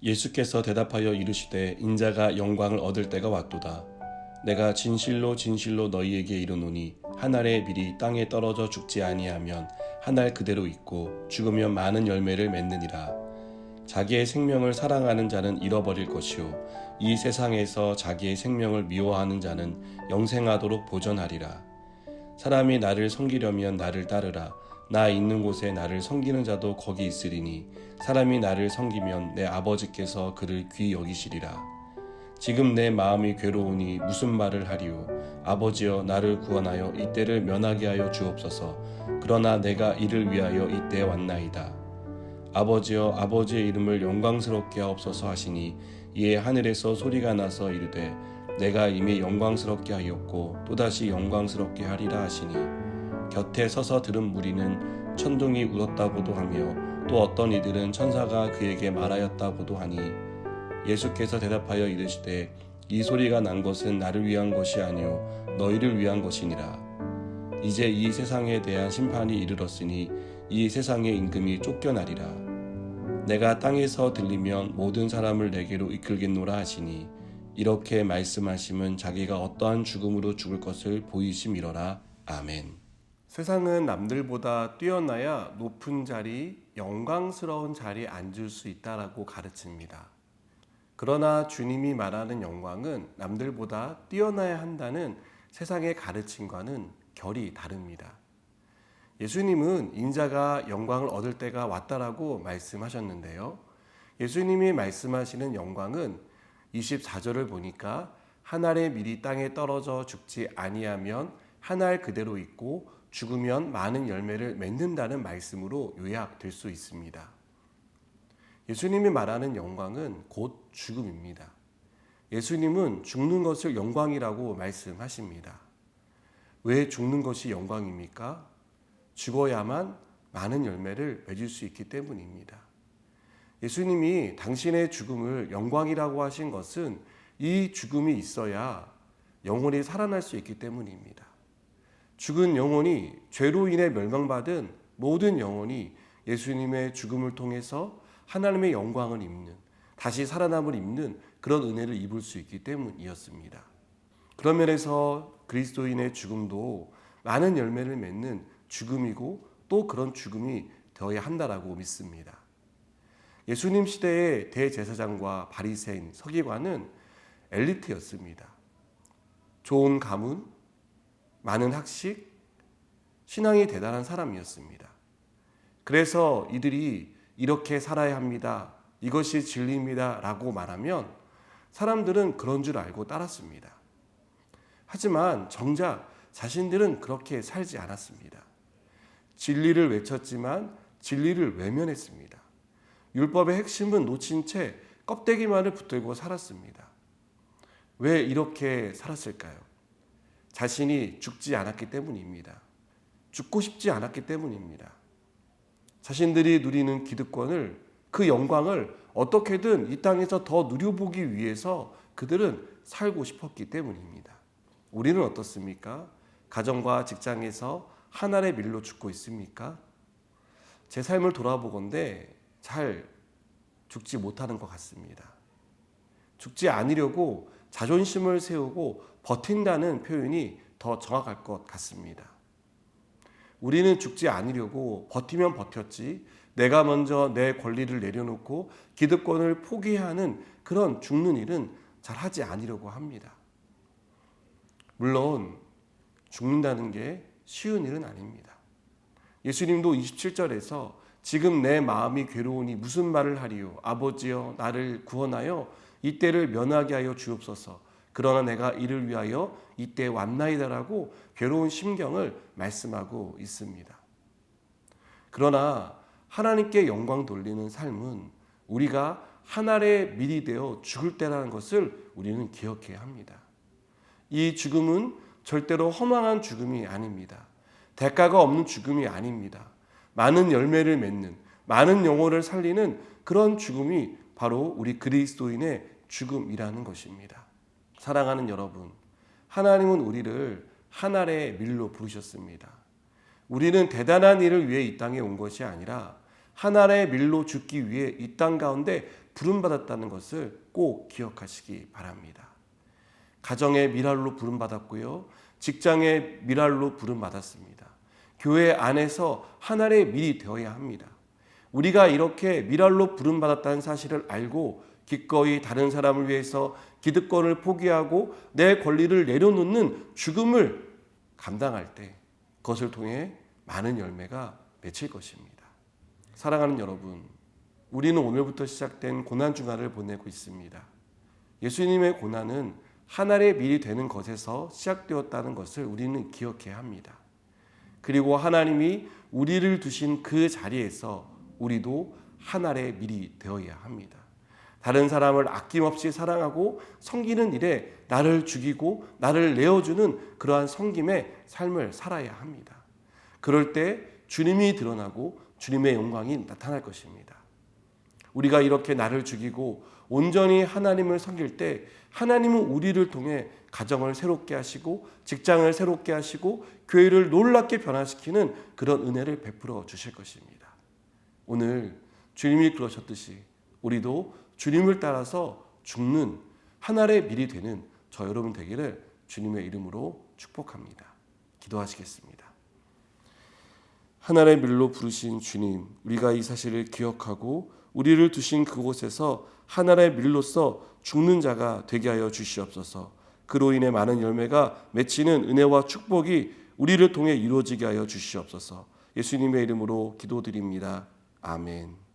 예수께서 대답하여 이르시되 인자가 영광을 얻을 때가 왔도다. 내가 진실로 진실로 너희에게 이르노니 한 알의 밀이 땅에 떨어져 죽지 아니하면 한 알 그대로 있고 죽으면 많은 열매를 맺느니라. 자기의 생명을 사랑하는 자는 잃어버릴 것이요 이 세상에서 자기의 생명을 미워하는 자는 영생하도록 보전하리라. 사람이 나를 섬기려면 나를 따르라. 나 있는 곳에 나를 섬기는 자도 거기 있으리니 사람이 나를 섬기면 내 아버지께서 그를 귀히 여기시리라. 지금 내 마음이 괴로우니 무슨 말을 하리요. 아버지여 나를 구원하여 이때를 면하게 하여 주옵소서. 그러나 내가 이를 위하여 이때에 왔나이다. 아버지여 아버지의 이름을 영광스럽게 하옵소서 하시니 이에 하늘에서 소리가 나서 이르되 내가 이미 영광스럽게 하였고 또다시 영광스럽게 하리라 하시니 곁에 서서 들은 무리는 천둥이 울었다고도 하며 또 어떤 이들은 천사가 그에게 말하였다고도 하니 예수께서 대답하여 이르시되 이 소리가 난 것은 나를 위한 것이 아니요 너희를 위한 것이니라. 이제 이 세상에 대한 심판이 이르렀으니 이 세상의 임금이 쫓겨나리라. 내가 땅에서 들리면 모든 사람을 내게로 이끌겠노라 하시니 이렇게 말씀하심은 자기가 어떠한 죽음으로 죽을 것을 보이심이로라. 아멘. 세상은 남들보다 뛰어나야 높은 자리, 영광스러운 자리에 앉을 수 있다라고 가르칩니다. 그러나 주님이 말하는 영광은 남들보다 뛰어나야 한다는 세상의 가르침과는 결이 다릅니다. 예수님은 인자가 영광을 얻을 때가 왔다라고 말씀하셨는데요. 예수님이 말씀하시는 영광은 24절을 보니까 한 알의 밀이 땅에 떨어져 죽지 아니하면 한 알 그대로 있고 죽으면 많은 열매를 맺는다는 말씀으로 요약될 수 있습니다. 예수님이 말하는 영광은 곧 죽음입니다. 예수님은 죽는 것을 영광이라고 말씀하십니다. 왜 죽는 것이 영광입니까? 죽어야만 많은 열매를 맺을 수 있기 때문입니다. 예수님이 당신의 죽음을 영광이라고 하신 것은 이 죽음이 있어야 영혼이 살아날 수 있기 때문입니다. 죽은 영혼이 죄로 인해 멸망받은 모든 영혼이 예수님의 죽음을 통해서 하나님의 영광을 입는, 다시 살아남을 입는 그런 은혜를 입을 수 있기 때문이었습니다. 그런 면에서 그리스도인의 죽음도 많은 열매를 맺는 죽음이고 또 그런 죽음이 되어야 한다라고 믿습니다. 예수님 시대의 대제사장과 바리새인, 서기관은 엘리트였습니다. 좋은 가문, 많은 학식, 신앙이 대단한 사람이었습니다. 그래서 이들이 이렇게 살아야 합니다. 이것이 진리입니다. 라고 말하면 사람들은 그런 줄 알고 따랐습니다. 하지만 정작 자신들은 그렇게 살지 않았습니다. 진리를 외쳤지만 진리를 외면했습니다. 율법의 핵심은 놓친 채 껍데기만을 붙들고 살았습니다. 왜 이렇게 살았을까요? 자신이 죽지 않았기 때문입니다. 죽고 싶지 않았기 때문입니다. 자신들이 누리는 기득권을, 그 영광을 어떻게든 이 땅에서 더 누려보기 위해서 그들은 살고 싶었기 때문입니다. 우리는 어떻습니까? 가정과 직장에서 한 알의 밀로 죽고 있습니까? 제 삶을 돌아보건대 잘 죽지 못하는 것 같습니다. 죽지 않으려고 자존심을 세우고 버틴다는 표현이 더 정확할 것 같습니다. 우리는 죽지 않으려고 버티면 버텼지 내가 먼저 내 권리를 내려놓고 기득권을 포기하는 그런 죽는 일은 잘 하지 않으려고 합니다. 물론 죽는다는 게 쉬운 일은 아닙니다. 예수님도 27절에서 지금 내 마음이 괴로우니 무슨 말을 하리요. 아버지여 나를 구원하여 이때를 면하게 하여 주옵소서. 그러나 내가 이를 위하여 이때 왔나이다라고 괴로운 심경을 말씀하고 있습니다. 그러나 하나님께 영광 돌리는 삶은 우리가 한 알의 밀이 되어 죽을 때라는 것을 우리는 기억해야 합니다. 이 죽음은 절대로 허망한 죽음이 아닙니다. 대가가 없는 죽음이 아닙니다. 많은 열매를 맺는, 많은 영혼을 살리는 그런 죽음이 바로 우리 그리스도인의 죽음이라는 것입니다. 사랑하는 여러분, 하나님은 우리를 한 알의 밀로 부르셨습니다. 우리는 대단한 일을 위해 이 땅에 온 것이 아니라 한 알의 밀로 죽기 위해 이 땅 가운데 부름받았다는 것을 꼭 기억하시기 바랍니다. 가정의 미랄로 부름받았고요. 직장의 미랄로 부름받았습니다. 교회 안에서 하나의 밀이 되어야 합니다. 우리가 이렇게 미랄로 부름받았다는 사실을 알고 기꺼이 다른 사람을 위해서 기득권을 포기하고 내 권리를 내려놓는 죽음을 감당할 때 그것을 통해 많은 열매가 맺힐 것입니다. 사랑하는 여러분, 우리는 오늘부터 시작된 고난주간을 보내고 있습니다. 예수님의 고난은 하나의 밀이 되는 것에서 시작되었다는 것을 우리는 기억해야 합니다. 그리고 하나님이 우리를 두신 그 자리에서 우리도 하나의 밀이 되어야 합니다. 다른 사람을 아낌없이 사랑하고 섬기는 일에 나를 죽이고 나를 내어주는 그러한 섬김의 삶을 살아야 합니다. 그럴 때 주님이 드러나고 주님의 영광이 나타날 것입니다. 우리가 이렇게 나를 죽이고 온전히 하나님을 섬길 때 하나님은 우리를 통해 가정을 새롭게 하시고 직장을 새롭게 하시고 교회를 놀랍게 변화시키는 그런 은혜를 베풀어 주실 것입니다. 오늘 주님이 그러셨듯이 우리도 주님을 따라서 죽는 하나의 밀이 되는 저 여러분 되기를 주님의 이름으로 축복합니다. 기도하시겠습니다. 하나의 밀로 부르신 주님, 우리가 이 사실을 기억하고 우리를 두신 그곳에서 하나의 밀로서 죽는 자가 되게 하여 주시옵소서. 그로 인해 많은 열매가 맺히는 은혜와 축복이 우리를 통해 이루어지게 하여 주시옵소서. 예수님의 이름으로 기도드립니다. 아멘.